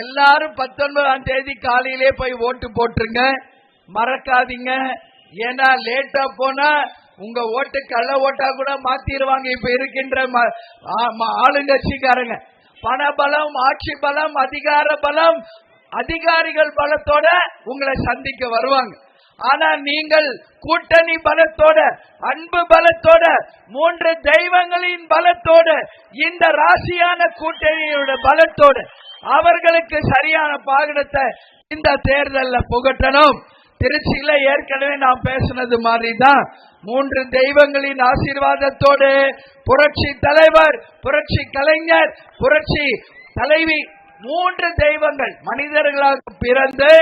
எல்லாரும் 19ஆம் தேதி காலையிலே போய் ஓட்டு போட்டுருங்க, மறக்காதீங்க. ஏன்னா லேட்டா போனா உங்க ஓட்டு கள்ள ஓட்டா கூட மாத்திடுவாங்க. இப்ப இருக்கின்ற ஆளுங்கட்சிக்காரங்க பணபலம், ஆட்சி பலம், அதிகார பலம், அதிகாரிகள் பலத்தோட உங்களை சந்திக்க வருவாங்க. ஆனா நீங்கள் கூட்டணி பலத்தோட, அன்பு பலத்தோட, 3 தெய்வங்களின் பலத்தோட, இந்த ராசியான கூட்டணியோட பலத்தோட அவர்களுக்கு சரியான பாகத்தை இந்த தேர்தலில் புகட்டணும். திருச்சியில ஏற்கனவே நான் பேசினது மாதிரிதான் 3 தெய்வங்களின் ஆசீர்வாதத்தோடு புரட்சி தலைவர், புரட்சி கலைஞர், புரட்சி தலைவி 3 தெய்வங்கள் மனிதர்களாக பிறந்து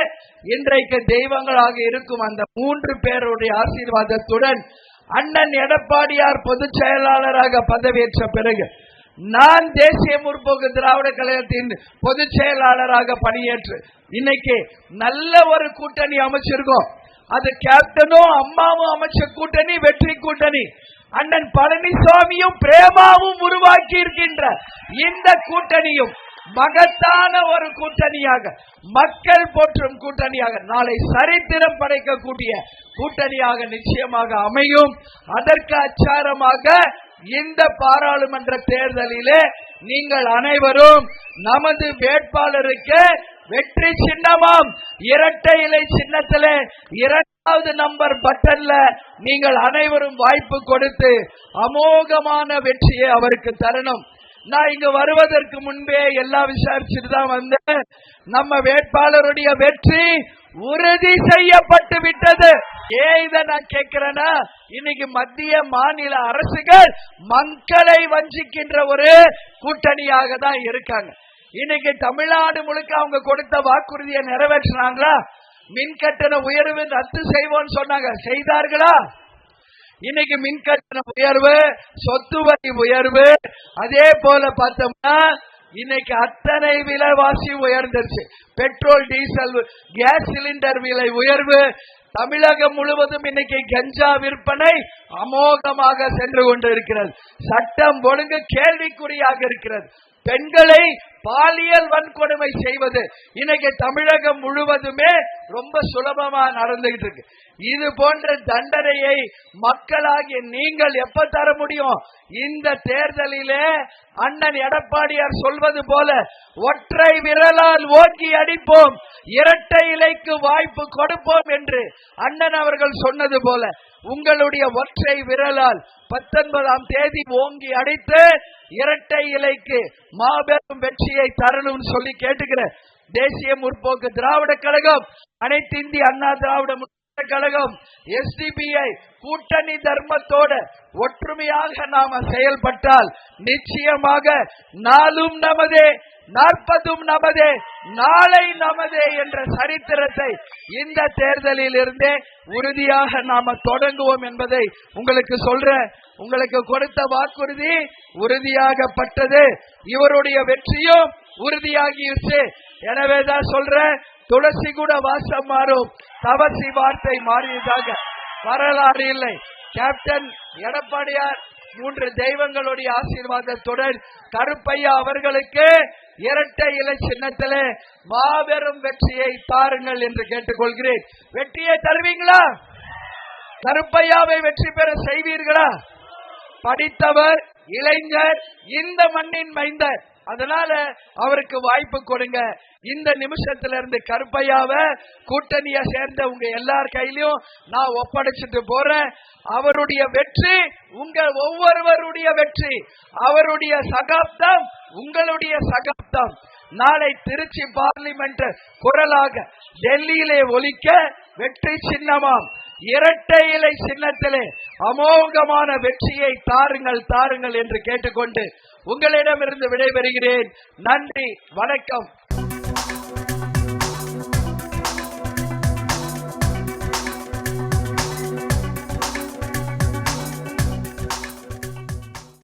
இன்றைக்கு தெய்வங்களாக இருக்கும் அந்த 3 பேருடைய ஆசீர்வாதத்துடன் அண்ணன் எடப்பாடியார் பொதுச் செயலாளராக பதவியேற்ற பிறகு நான் தேசிய முற்போக்கு திராவிட கழகத்தின் பொதுச் செயலாளராக பணியேற்று இன்னைக்கு நல்ல ஒரு கூட்டணி அமைச்சிருக்கோம். அது கேப்டனும் அம்மாவும் அமைச்ச கூட்டணி, வெற்றி கூட்டணி. அண்ணன் பழனிசாமியும் பிரேமாவும் உருவாக்கி இருக்கின்ற இந்த கூட்டணியும் மகத்தான ஒரு கூட்டணியாக, மக்கள் போற்றும் கூட்டணியாக, நாளை சரித்திரம் படைக்கக்கூடிய கூட்டணியாக நிச்சயமாக அமையும். அதற்கு அச்சாரமாக இந்த பாராளுமன்ற தேர்தலிலே நீங்கள் அனைவரும் நமது வேட்பாளருக்கு வெற்றி சின்னமாம் இரட்டை இலை சின்னத்திலே 2வது நம்பர் பட்டன்ல நீங்கள் அனைவரும் வாய்ப்பு கொடுத்து அமோகமான வெற்றியை அவருக்கு தரணும். நான் இங்க வருவதற்கு முன்பே எல்லாம் விசாரிச்சுட்டு தான் வந்தேன். நம்ம வேட்பாளருடைய வெற்றி உறுதி செய்யப்பட்டு விட்டது. ஏன் இதை நான் கேட்கிறேன்னா, இன்னைக்கு மத்திய மாநில அரசுகள் மக்களை வஞ்சிக்கின்ற ஒரு கூட்டணியாக தான் இருக்காங்க. இன்னைக்கு தமிழ்நாடு முழுக்க அவங்க கொடுத்த வாக்குறுதியை நிறைவேற்றினாங்களா? மின்கட்டண உயர்வு ரத்து செய்வோம் சொன்னாங்க, செய்தார்களா? இன்னைக்கு மின்கட்டண உயர்வு, சொத்து வரி உயர்வு, அதே போல பார்த்தோம்னா இன்னைக்கு அத்தனை விலைவாசி உயர்ந்துருச்சு. பெட்ரோல், டீசல், கேஸ் சிலிண்டர் விலை உயர்வு. தமிழகம் முழுவதும் இன்னைக்கு கஞ்சா விற்பனை அமோகமாக சென்று கொண்டு இருக்கிறது. சட்டம் ஒழுங்கு கேள்விக்குறியாக இருக்கிறது. பெண்களை பாலியல் வன்கொடுமை செய்வது இன்னைக்கு தமிழகம் முழுவதுமே ரொம்ப சுலபமா நடந்துகிட்டு இருக்கு. இது போன்ற தண்டனையை மக்களாகிய நீங்கள் எப்ப தர முடியும்? இந்த தேர்தலிலே அண்ணன் எடப்பாடியார் சொல்வது போல ஒற்றை விரலால் ஓங்கி அடிப்போம், இரட்டை இலைக்கு வாய்ப்பு கொடுப்போம் என்று அண்ணன் அவர்கள் சொன்னது போல உங்களுடைய ஒற்றை விரலால் 19ஆம் தேதி ஓங்கி அடித்து இரட்டை இலைக்கு மாபெரும் வெற்றியை தரணும் சொல்லி கேட்டுக்கிறேன். தேசிய முற்போக்கு திராவிட கழகம், அனைத்து இந்திய அண்ணா திராவிட முன்னேற்ற கழகம், SDPI கூட்டணி தர்மத்தோடு ஒற்றுமையாக நாம செயல்பட்டால் நிச்சயமாக நாளும் நமதே, 40ம் நமதே, நாளை நமதே என்ற சரித்திரத்தை இந்த தேர்தலில் இருந்தே உறுதியாக நாம தொடங்குவோம் என்பதை உங்களுக்கு சொல்றேன். உங்களுக்கு கொடுத்த வாக்குறுதி உறுதியாகப்பட்டது, இவருடைய வெற்றியும் உறுதியாகிடுச்சு. எனவேதான் சொல்றேன், துளசி கூட வாசம் மாறும், தவசி வார்த்தை மாறியதாக வரலாறு இல்லை. கேப்டன் எடப்பாடியார் 3 தெய்வங்களுடைய ஆசீர்வாதத்துடன் கருப்பையா அவர்களுக்கு இரட்டை இலை சின்னத்திலே மாபெரும் வெற்றியை தாருங்கள் என்று கேட்டுக்கொள்கிறேன். வெற்றியை தருவீங்களா? கருப்பையாவை வெற்றி பெற செய்வீர்களா? படித்தவர், இளைஞர், இந்த மண்ணின் மைந்தர், அதனால அவருக்கு வாய்ப்பு கொடுங்க. இந்த நிமிஷத்திலிருந்து கருப்பையாவை கூட்டணியை சேர்ந்த உங்க எல்லார் கையிலும் நான் ஒப்படைச்சிட்டு போறேன். அவருடைய வெற்றி உங்க ஒவ்வொருவருடைய வெற்றி, அவருடைய சகாப்தம் உங்களுடைய சகாப்தம். நாளை திருச்சி பார்லிமெண்ட் குரலாக டெல்லியிலே ஒலிக்க வெற்றி சின்னமாம் இரட்டை இலை சின்னத்திலே அமோகமான வெற்றியை தாருங்கள் தாருங்கள் என்று கேட்டுக்கொண்டு உங்களிடமிருந்து விடைபெறுகிறேன். நன்றி, வணக்கம்.